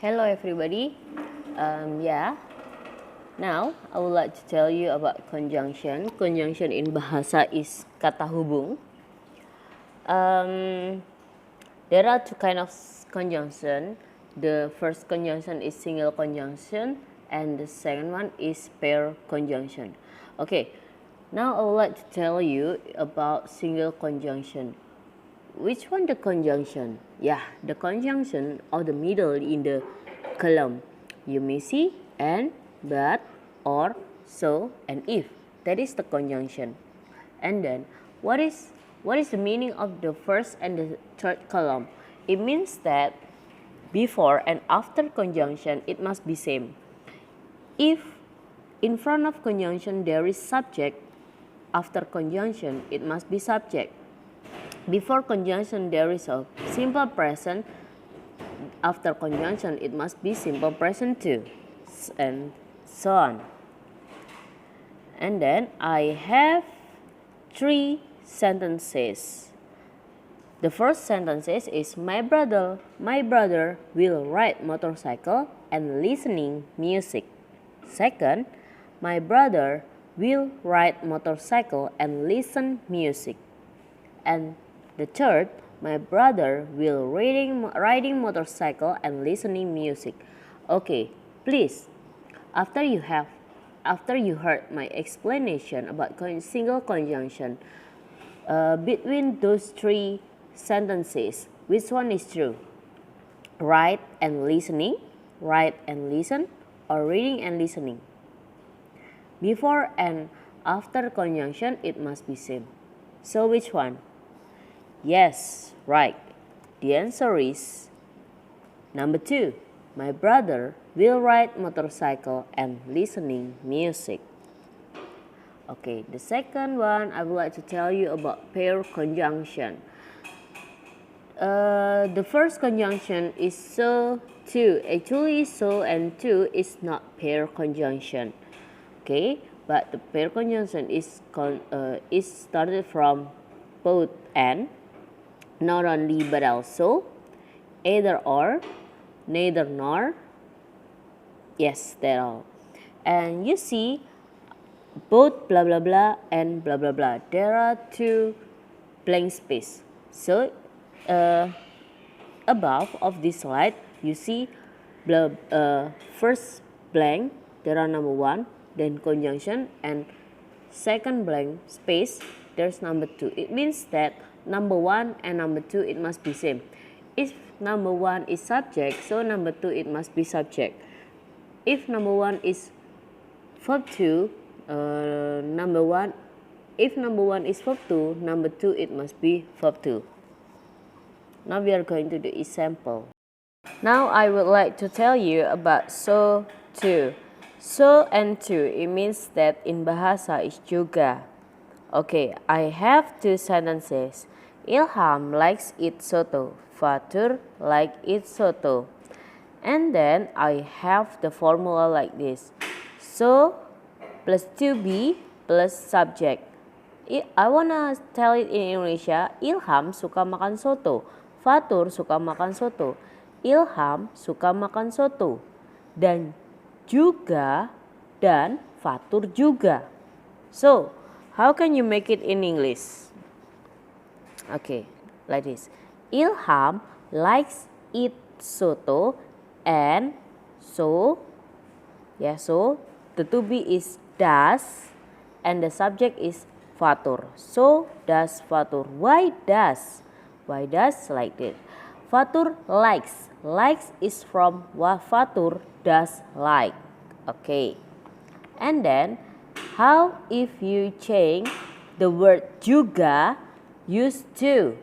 Hello everybody. Now I would like to tell you about conjunction. Conjunction in bahasa is kata hubung. There are two kinds of conjunction. The first conjunction is single conjunction and the second one is pair conjunction. Okay, now I would like to tell you about single conjunction. Which one the conjunction? Yeah, the conjunction or the middle in the column. You may see and, but, or, so, and if. That is the conjunction. And then, what is the meaning of the first and the third column? It means that before and after conjunction, it must be same. If in front of conjunction there is subject, after conjunction, it must be subject. Before conjunction, there is a simple present. After conjunction, it must be simple present too, and so on. And then I have three sentences. The first sentence is my brother will ride motorcycle and listening music. Second, my brother will ride motorcycle and listen music. And the third, my brother will riding motorcycle and listening music. Okay, please, after you heard my explanation about single conjunction, between those three sentences, which one is true? Ride and listening, ride and listen, or reading and listening? Before and after conjunction, it must be same. So which one? Yes, right. The answer is number 2. My brother will ride motorcycle and listening music. Okay, the second one I would like to tell you about pair conjunction. The first conjunction is so, to. Actually, so and to is not pair conjunction. Okay, but the pair conjunction is started from both and. Not only but also, either or, neither nor, yes, they're all. And you see, both blah blah blah and blah blah blah. There are two blank space. So, above of this slide, you see, first blank, there are number 1, then conjunction, and second blank space, there's number 2. It means that number 1 and number 2, it must be same. If number 1 is subject, so number 2, it must be subject. If number 1 is verb 2, number 1, if number 1 is verb 2, number 2, it must be verb 2. Now we are going to do example. Now I would like to tell you about so, to. So and to, it means that in bahasa is juga. Okay, I have two sentences. Ilham likes eat soto. Fatur like eat soto. And then I have the formula like this. So plus to be plus subject. I wanna tell it in Indonesia. Ilham suka makan soto. Fatur suka makan soto. Ilham suka makan soto. Dan juga dan Fatur juga. So, how can you make it in English? Okay, like this. Ilham likes eat soto and so, so the to be is does and the subject is Fatur. So does Fatur. Why does? Why does like this? Fatur likes. Likes is from what Fatur does like. Okay. And then how if you change the word juga use to?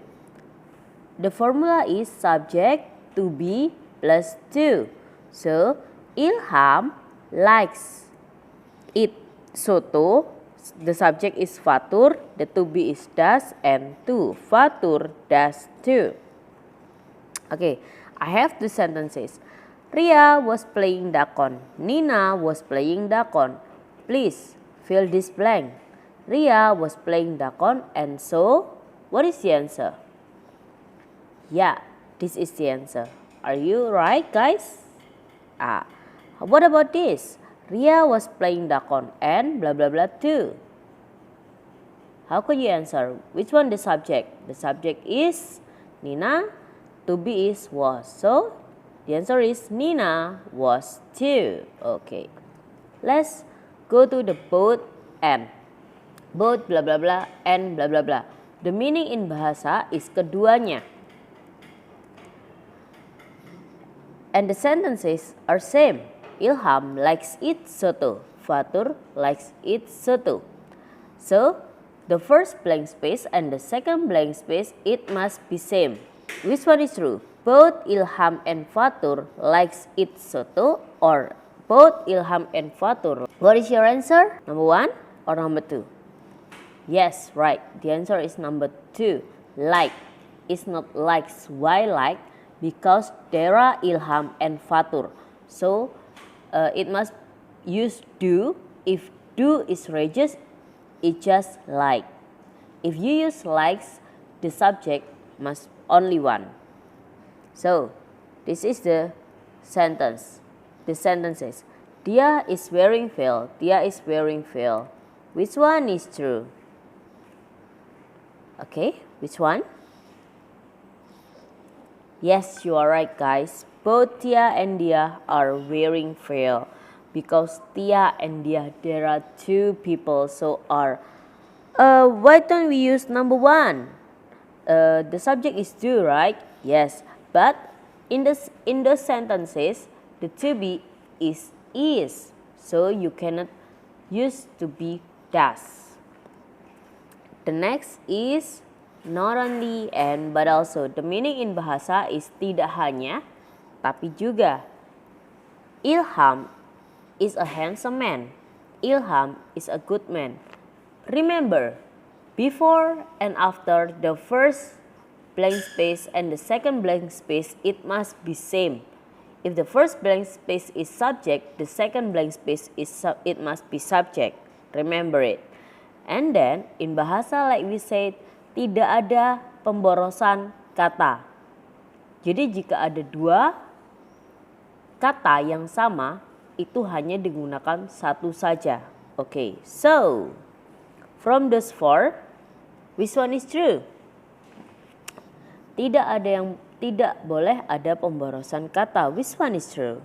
The formula is subject to be plus to. So Ilham likes eat soto. The subject is Fatur, the to be is does, and to. Fatur does too. Okay, I have two sentences. Ria was playing dakon. Nina was playing dakon. Please fill this blank. Ria was playing dakon and so, what is the answer? Yeah, this is the answer. Are you right, guys? A. What about this? Ria was playing dakon and blah blah blah too. How could you answer? Which one the subject? The subject is Nina, to be is was. So the answer is Nina was too. Okay. Let's go to the both and. Both blah blah blah and blah blah blah. The meaning in bahasa is keduanya. And the sentences are same. Ilham likes it soto. Fatur likes it soto. So the first blank space and the second blank space, it must be same. Which one is true? Both Ilham and Fatur likes it soto, or both Ilham and Fatur. What is your answer? Number 1 or number 2? Yes, right. The answer is number 2. Like. It's not likes. Why like? Because there are Ilham and Fatur. So it must use do. If do is reduced, it just like. If you use likes, the subject must only one. So this is the sentence. The sentences. Dia is wearing veil. Dia is wearing veil. Which one is true? Okay, which one? Yes, you are right, guys. Both Tia and Dia are wearing veil. Because Tia and Dia, there are two people, so are. Why don't we use number 1? The subject is do, right? Yes, but in the sentences, the to be is. So you cannot use to be does. The next is not only and but also. The meaning in bahasa is tidak hanya tapi juga. Ilham is a handsome man. Ilham is a good man. Remember, before and after the first blank space and the second blank space, it must be same. If the first blank space is subject, the second blank space is it must be subject. Remember it. And then in bahasa, like we said, tidak ada pemborosan kata. Jadi jika ada dua kata yang sama, itu hanya digunakan satu saja. Okay, so from those 4, which one is true? Tidak boleh ada pemborosan kata. Which one is true?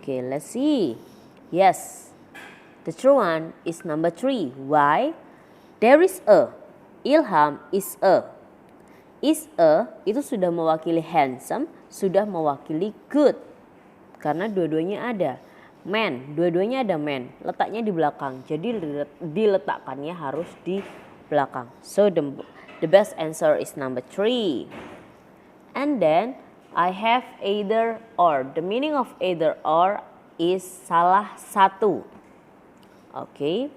Okay, let's see. Yes. The true one is number 3. Why? There is a. Ilham is a. Is a itu sudah mewakili handsome, sudah mewakili good. Karena dua-duanya ada. Man, dua-duanya ada man. Letaknya di belakang. Jadi diletakkannya harus di belakang. So the best answer is number 3. And then I have either or. The meaning of either or is salah satu. Okay,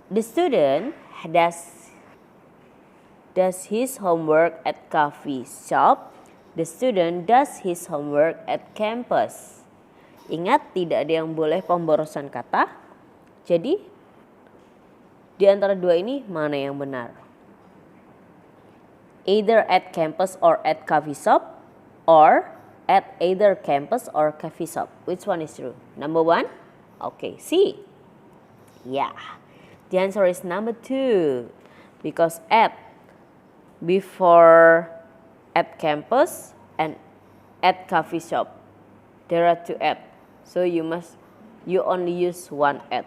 the student does his homework at coffee shop. The student does his homework at campus. Ingat, tidak ada yang boleh pemborosan kata. Jadi, di antara dua ini mana yang benar? Either at campus or at coffee shop, or at either campus or coffee shop. Which one is true? Number 1? Okay, C. Yeah, the answer is number 2, because at before at campus and at coffee shop, there are 2 at, so you only use 1 at.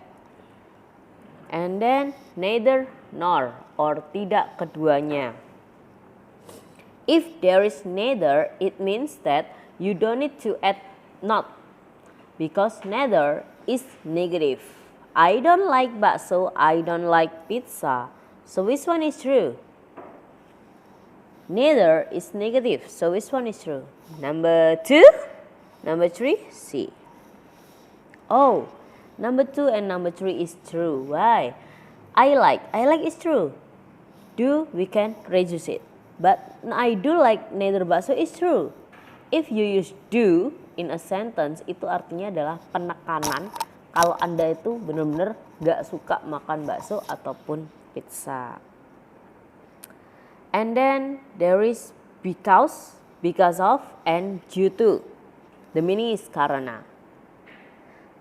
And then neither nor or tidak keduanya. If there is neither, it means that you don't need to add not, because neither is negative. I don't like bakso, I don't like pizza. So which one is true? Neither is negative. So which one is true? Number 2? Number 3? C. Oh, number 2 and number 3 is true. Why? I like is true. Do, we can reduce it. But I do like neither bakso is true. If you use do in a sentence, itu artinya adalah penekanan. Kalau Anda itu benar-benar gak suka makan bakso ataupun pizza. And then there is because of, and due to. The meaning is karena.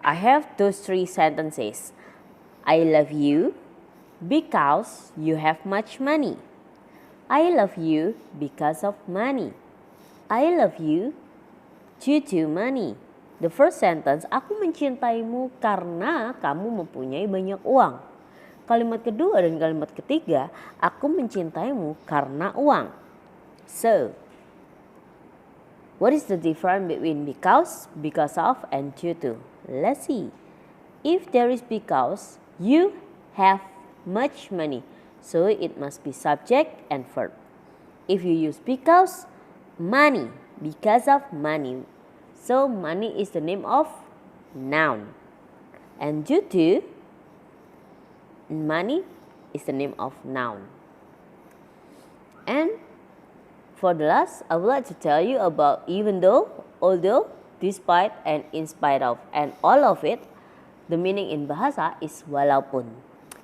I have those 3 sentences. I love you because you have much money. I love you because of money. I love you due to money. The first sentence, aku mencintaimu karena kamu mempunyai banyak uang. Kalimat kedua dan kalimat ketiga, aku mencintaimu karena uang. So, what is the difference between because of, and due to? Let's see. If there is because, you have much money, so it must be subject and verb. If you use because, money, because of money. So money is the name of noun. And due to, money is the name of noun. And for the last, I would like to tell you about even though, although, despite, and in spite of. And all of it, the meaning in bahasa is walaupun.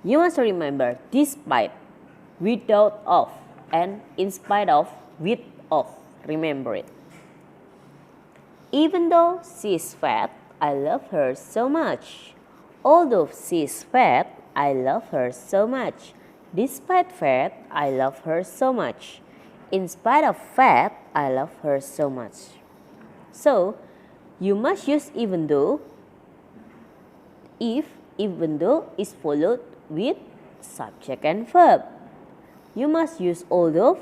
You must remember despite, without of, and in spite of, with of. Remember it. Even though she is fat, I love her so much. Although she is fat, I love her so much. Despite fat, I love her so much. In spite of fat, I love her so much. So, you must use even though if even though is followed with subject and verb. You must use although,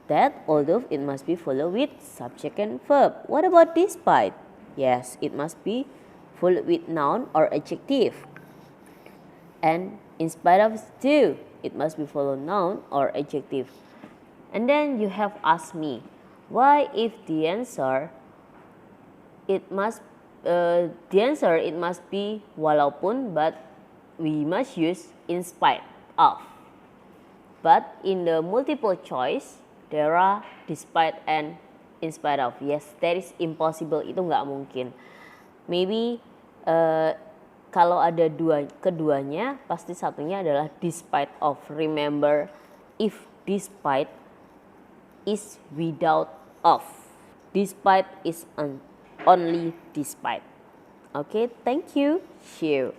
that although it must be followed with subject and verb. What about despite? Yes, it must be followed with noun or adjective. And in spite of too, it must be followed noun or adjective. And then you have asked me, why if the answer it must be walaupun, but we must use in spite of. But in the multiple choice, there are despite and in spite of. Yes, that is impossible. Itu nggak mungkin. Maybe kalau ada keduanya, pasti satunya adalah despite of. Remember, if despite is without of. Despite is only despite. Okay, thank you. See you.